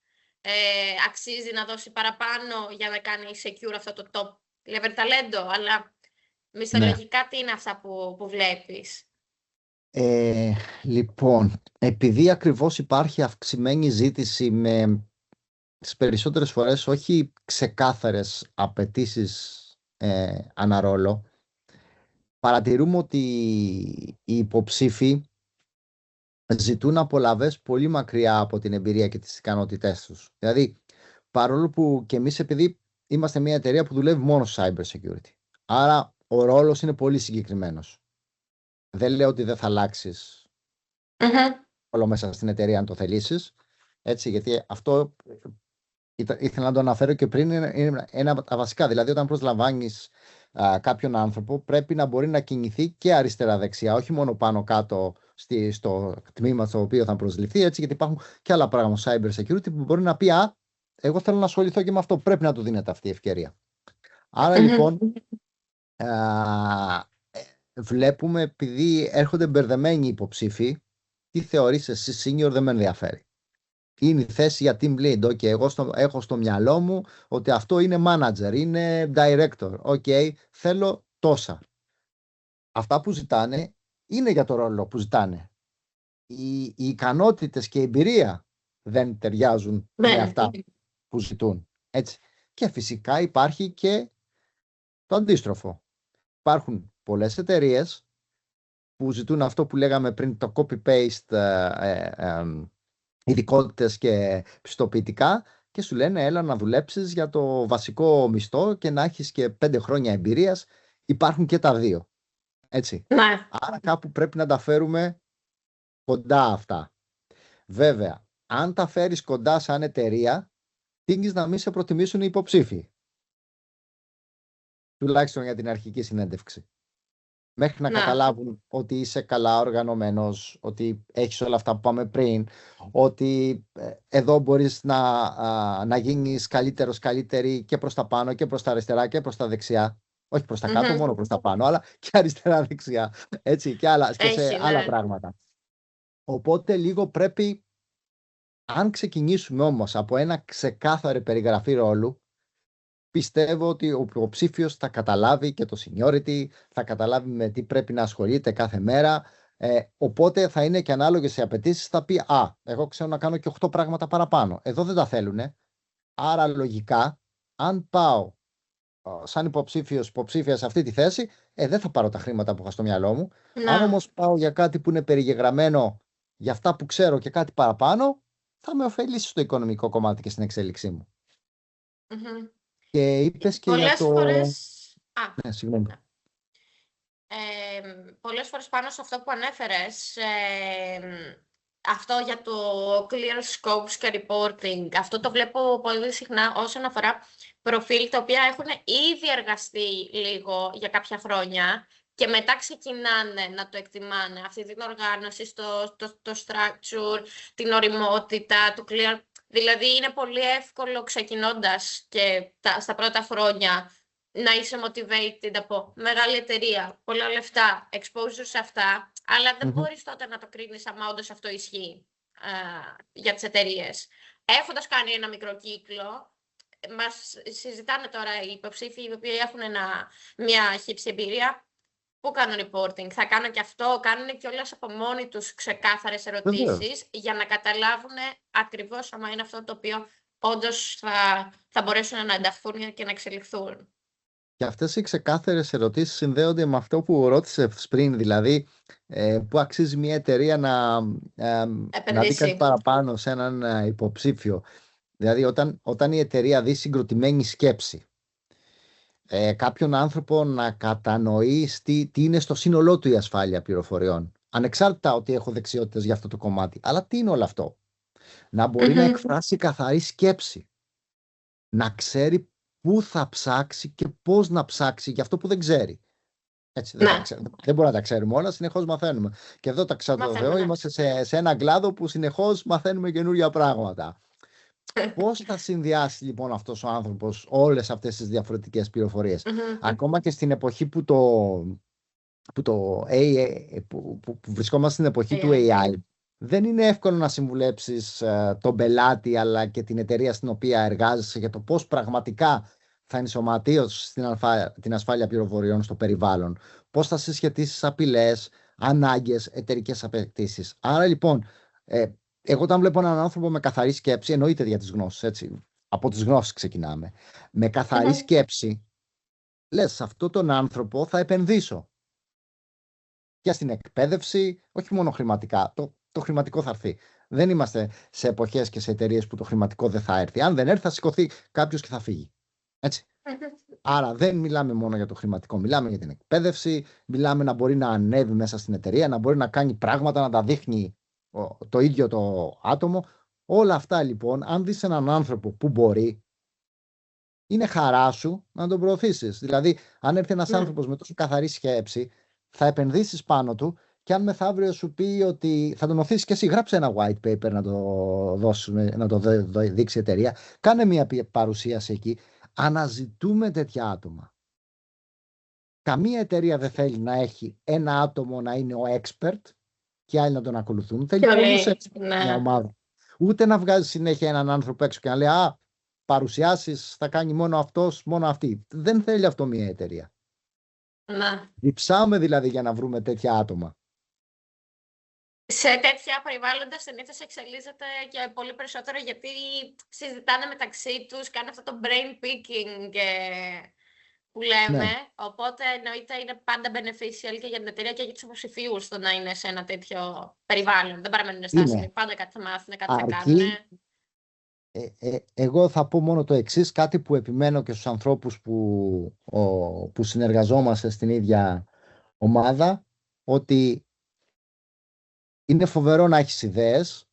αξίζει να δώσει παραπάνω για να κάνει secure αυτό το top level ταλέντο, αλλά Μισθολογικά τι είναι αυτά που βλέπεις? Λοιπόν, επειδή ακριβώς υπάρχει αυξημένη ζήτηση με τις περισσότερες φορές όχι ξεκάθαρες απαιτήσεις αναρόλο, παρατηρούμε ότι οι υποψήφοι ζητούν απολαβές πολύ μακριά από την εμπειρία και τις ικανότητές τους. Δηλαδή, παρόλο που και εμείς επειδή είμαστε μια εταιρεία που δουλεύει μόνο στο cyber security, άρα ο ρόλος είναι πολύ συγκεκριμένος. Δεν λέω ότι δεν θα αλλάξεις όλο μέσα στην εταιρεία αν το θελήσεις, έτσι, γιατί αυτό ήθελα να το αναφέρω και πριν, είναι ένα από τα βασικά. Δηλαδή, όταν προσλαμβάνεις κάποιον άνθρωπο, πρέπει να μπορεί να κινηθεί και αριστερά-δεξιά, όχι μόνο πάνω-κάτω στο τμήμα στο οποίο θα προσληφθεί, έτσι, γιατί υπάρχουν και άλλα πράγματα cyber security που μπορεί να πει εγώ θέλω να ασχοληθώ και με αυτό. Πρέπει να του δίνεται αυτή η ευκαιρία. Άρα, λοιπόν, βλέπουμε, επειδή έρχονται μπερδεμένοι υποψήφοι, τι θεωρείς εσύ senior, δεν με ενδιαφέρει. Είναι η θέση για team lead. Okay, εγώ έχω στο μυαλό μου ότι αυτό είναι manager, είναι director. Okay, θέλω τόσα. Αυτά που ζητάνε είναι για το ρόλο που ζητάνε. Οι ικανότητες και η εμπειρία δεν ταιριάζουν με αυτά που ζητούν. Έτσι. Και φυσικά υπάρχει και το αντίστροφο. Υπάρχουν πολλές εταιρείες που ζητούν αυτό που λέγαμε πριν, το copy-paste ειδικότητες και πιστοποιητικά και σου λένε έλα να δουλέψεις για το βασικό μισθό και να έχεις και 5 χρόνια εμπειρίας. Υπάρχουν και τα δύο. Έτσι. Ναι. Άρα κάπου πρέπει να τα φέρουμε κοντά αυτά. Βέβαια, αν τα φέρεις κοντά σαν εταιρεία, τείνεις να μην σε προτιμήσουν οι υποψήφοι. Τουλάχιστον για την αρχική συνέντευξη. Μέχρι να καταλάβουν ότι είσαι καλά οργανωμένος, ότι έχεις όλα αυτά που πάμε πριν, ότι εδώ μπορείς να γίνεις καλύτερος, καλύτερη και προς τα πάνω και προς τα αριστερά και προς τα δεξιά. Όχι προς τα κάτω, μόνο προς τα πάνω, αλλά και αριστερά-δεξιά. Έτσι, και σε άλλα πράγματα. Οπότε λίγο πρέπει, αν ξεκινήσουμε όμως από ένα ξεκάθαρη περιγραφή ρόλου, πιστεύω ότι ο υποψήφιος θα καταλάβει και το seniority, θα καταλάβει με τι πρέπει να ασχολείται κάθε μέρα, οπότε θα είναι και ανάλογες οι απαιτήσεις, θα πει εγώ ξέρω να κάνω και 8 πράγματα παραπάνω. Εδώ δεν τα θέλουνε, άρα λογικά, αν πάω σαν υποψήφια σε αυτή τη θέση, δεν θα πάρω τα χρήματα που είχα στο μυαλό μου. Αν όμως πάω για κάτι που είναι περιγεγραμμένο για αυτά που ξέρω και κάτι παραπάνω, θα με ωφελήσει στο οικονομικό κομμάτι και στην εξέλιξή μου. Και είπες και πολλές για το... φορές... Ναι, συγγνώμη. Πολλές φορές πάνω σε αυτό που ανέφερες, αυτό για το clear scopes και reporting, αυτό το βλέπω πολύ συχνά όσον αφορά προφίλ τα οποία έχουν ήδη εργαστεί λίγο για κάποια χρόνια και μετά ξεκινάνε να το εκτιμάνε, αυτή την οργάνωση, το structure, την ωριμότητα, το clear. Δηλαδή είναι πολύ εύκολο ξεκινώντας και στα πρώτα χρόνια να είσαι motivated από μεγάλη εταιρεία, πολλά λεφτά, exposure σε αυτά, αλλά δεν μπορείς τότε να το κρίνεις άμα όντως αυτό ισχύει για τις εταιρείες. Έχοντας κάνει ένα μικρό κύκλο, μας συζητάνε τώρα οι υποψήφοι οι οποίοι έχουν μια χύψη εμπειρία, που κάνουν reporting, θα κάνω και αυτό, κάνουν και όλες από μόνοι τους ξεκάθαρες ερωτήσεις για να καταλάβουν ακριβώς άμα είναι αυτό το οποίο όντως θα μπορέσουν να ενταχθούν και να εξελιχθούν. Και αυτές οι ξεκάθαρες ερωτήσεις συνδέονται με αυτό που ρώτησες πριν, δηλαδή που αξίζει μια εταιρεία να δει κάτι παραπάνω σε έναν υποψήφιο. Δηλαδή όταν η εταιρεία δει συγκροτημένη σκέψη, κάποιον άνθρωπο να κατανοεί τι είναι στο σύνολό του η ασφάλεια πληροφοριών, ανεξάρτητα ότι έχω δεξιότητες για αυτό το κομμάτι, αλλά τι είναι όλο αυτό, να μπορεί να εκφράσει καθαρή σκέψη, να ξέρει πού θα ψάξει και πώς να ψάξει για αυτό που δεν ξέρει. Έτσι, δεν μπορούμε να τα ξέρουμε όλα, συνεχώς μαθαίνουμε. Και εδώ τα Θεό, είμαστε σε έναν κλάδο που συνεχώς μαθαίνουμε καινούργια πράγματα. Πώς θα συνδυάσει λοιπόν αυτός ο άνθρωπος όλες αυτές τις διαφορετικές πληροφορίες. Ακόμα και στην εποχή που βρισκόμαστε στην εποχή του AI, δεν είναι εύκολο να συμβουλέψεις τον πελάτη αλλά και την εταιρεία στην οποία εργάζεσαι για το πώς πραγματικά θα ενσωματώσεις την ασφάλεια πληροφοριών στο περιβάλλον, πώς θα συσχετίσεις απειλές, ανάγκες, εταιρικές απαιτήσεις. Άρα λοιπόν, εγώ όταν βλέπω έναν άνθρωπο με καθαρή σκέψη, εννοείται για τις γνώσεις, έτσι, από τις γνώσεις ξεκινάμε, με καθαρή σκέψη, λες, σε αυτόν τον άνθρωπο θα επενδύσω. Και στην εκπαίδευση, όχι μόνο χρηματικά, το χρηματικό θα έρθει. Δεν είμαστε σε εποχές και σε εταιρείες που το χρηματικό δεν θα έρθει. Αν δεν έρθει, θα σηκωθεί κάποιος και θα φύγει. Έτσι. Άρα δεν μιλάμε μόνο για το χρηματικό, μιλάμε για την εκπαίδευση, μιλάμε να μπορεί να ανέβει μέσα στην εταιρεία, να μπορεί να κάνει πράγματα, να τα δείχνει το ίδιο το άτομο. Όλα αυτά λοιπόν, αν δεις έναν άνθρωπο που μπορεί, είναι χαρά σου να τον προωθήσεις. Δηλαδή, αν έρθει ένας άνθρωπος με τόσο καθαρή σκέψη, θα επενδύσεις πάνω του, και αν μεθαύριο σου πει ότι θα τον οθήσεις και εσύ, γράψε ένα white paper να το δώσουμε, να το δείξει η εταιρεία, κάνε μια παρουσίαση εκεί. Αναζητούμε τέτοια άτομα. Καμία εταιρεία δεν θέλει να έχει ένα άτομο να είναι ο expert και άλλοι να τον ακολουθούν. Θέλει πολλούς expert μια ομάδα. Ούτε να βγάζει συνέχεια έναν άνθρωπο έξω και να λέει παρουσιάσεις θα κάνει μόνο αυτός, μόνο αυτή. Δεν θέλει αυτό μια εταιρεία. Διψάμε δηλαδή για να βρούμε τέτοια άτομα. Σε τέτοια περιβάλλοντα συνήθως εξελίσσεται και πολύ περισσότερο, γιατί συζητάνε μεταξύ τους, κάνουν αυτό το brain picking που λέμε. Ναι. Οπότε εννοείται είναι πάντα beneficial και για την εταιρεία και για τους υποψηφίους το να είναι σε ένα τέτοιο περιβάλλον. Δεν παραμένουν στάσιμοι. Πάντα κάτι θα μάθουν, κάτι θα κάνουν. Εγώ θα πω μόνο το εξής, κάτι που επιμένω και στους ανθρώπους που συνεργαζόμαστε στην ίδια ομάδα, ότι είναι φοβερό να έχεις ιδέες,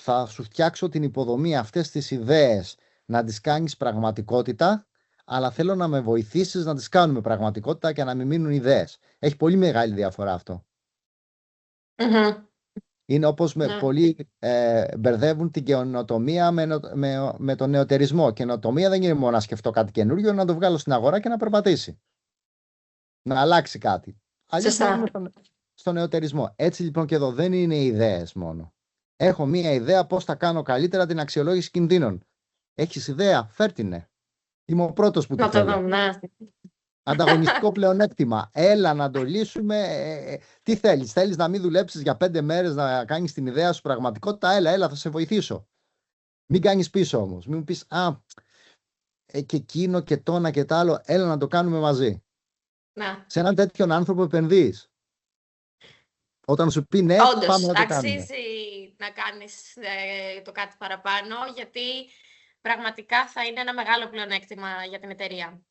θα σου φτιάξω την υποδομή αυτές τις ιδέες να τις κάνεις πραγματικότητα, αλλά θέλω να με βοηθήσεις να τις κάνουμε πραγματικότητα και να μην μείνουν ιδέες. Έχει πολύ μεγάλη διαφορά αυτό. Είναι όπως πολλοί μπερδεύουν την καινοτομία με τον νεωτερισμό. Καινοτομία δεν είναι μόνο να σκεφτώ κάτι καινούριο, να το βγάλω στην αγορά και να περπατήσει. Να αλλάξει κάτι. Αλλιώς στον νεωτερισμό. Έτσι λοιπόν και εδώ δεν είναι ιδέες μόνο. Έχω μία ιδέα πώς θα κάνω καλύτερα την αξιολόγηση κινδύνων. Έχεις ιδέα, φέρτηνε. Είμαι ο πρώτος που το θέλω. Ανταγωνιστικό πλεονέκτημα. Έλα να το λύσουμε. Τι θέλεις? Θέλεις να μην δουλέψεις για 5 μέρες να κάνεις την ιδέα σου πραγματικότητα? Έλα, θα σε βοηθήσω. Μην κάνεις πίσω όμως. Μην μου πεις και εκείνο και το ένα και το άλλο. Έλα να το κάνουμε μαζί. Σε έναν τέτοιον άνθρωπο επενδύεις. Όταν σου πει ναι, όντως, πάμε να το κάνουμε. Αξίζει να κάνεις το κάτι παραπάνω, γιατί πραγματικά θα είναι ένα μεγάλο πλεονέκτημα για την εταιρεία.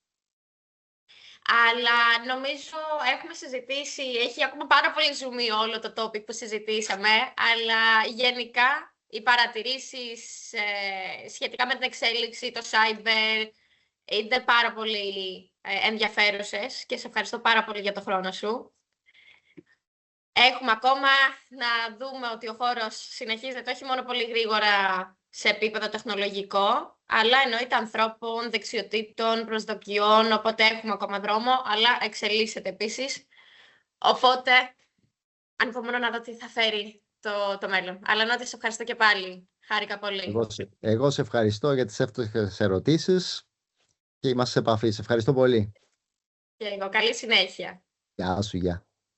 Αλλά νομίζω έχουμε συζητήσει, έχει ακόμα πάρα πολύ ζουμί όλο το topic που συζητήσαμε, αλλά γενικά οι παρατηρήσεις σχετικά με την εξέλιξη, το cyber, είναι πάρα πολύ ενδιαφέρουσες και σε ευχαριστώ πάρα πολύ για το χρόνο σου. Έχουμε ακόμα να δούμε ότι ο χώρος συνεχίζεται όχι μόνο πολύ γρήγορα σε επίπεδο τεχνολογικό, αλλά εννοείται ανθρώπων, δεξιοτήτων, προσδοκιών, οπότε έχουμε ακόμα δρόμο, αλλά εξελίσσεται επίσης. Οπότε, ανυπομονώ να δω τι θα φέρει το μέλλον. Αλλά Νότι, σε ευχαριστώ και πάλι. Χάρηκα πολύ. Εγώ σε ευχαριστώ για τις εύστοχες ερωτήσεις και είμαστε σε επαφή. Σε ευχαριστώ πολύ. Και εγώ. Καλή συνέχεια. Γεια σου, γεια.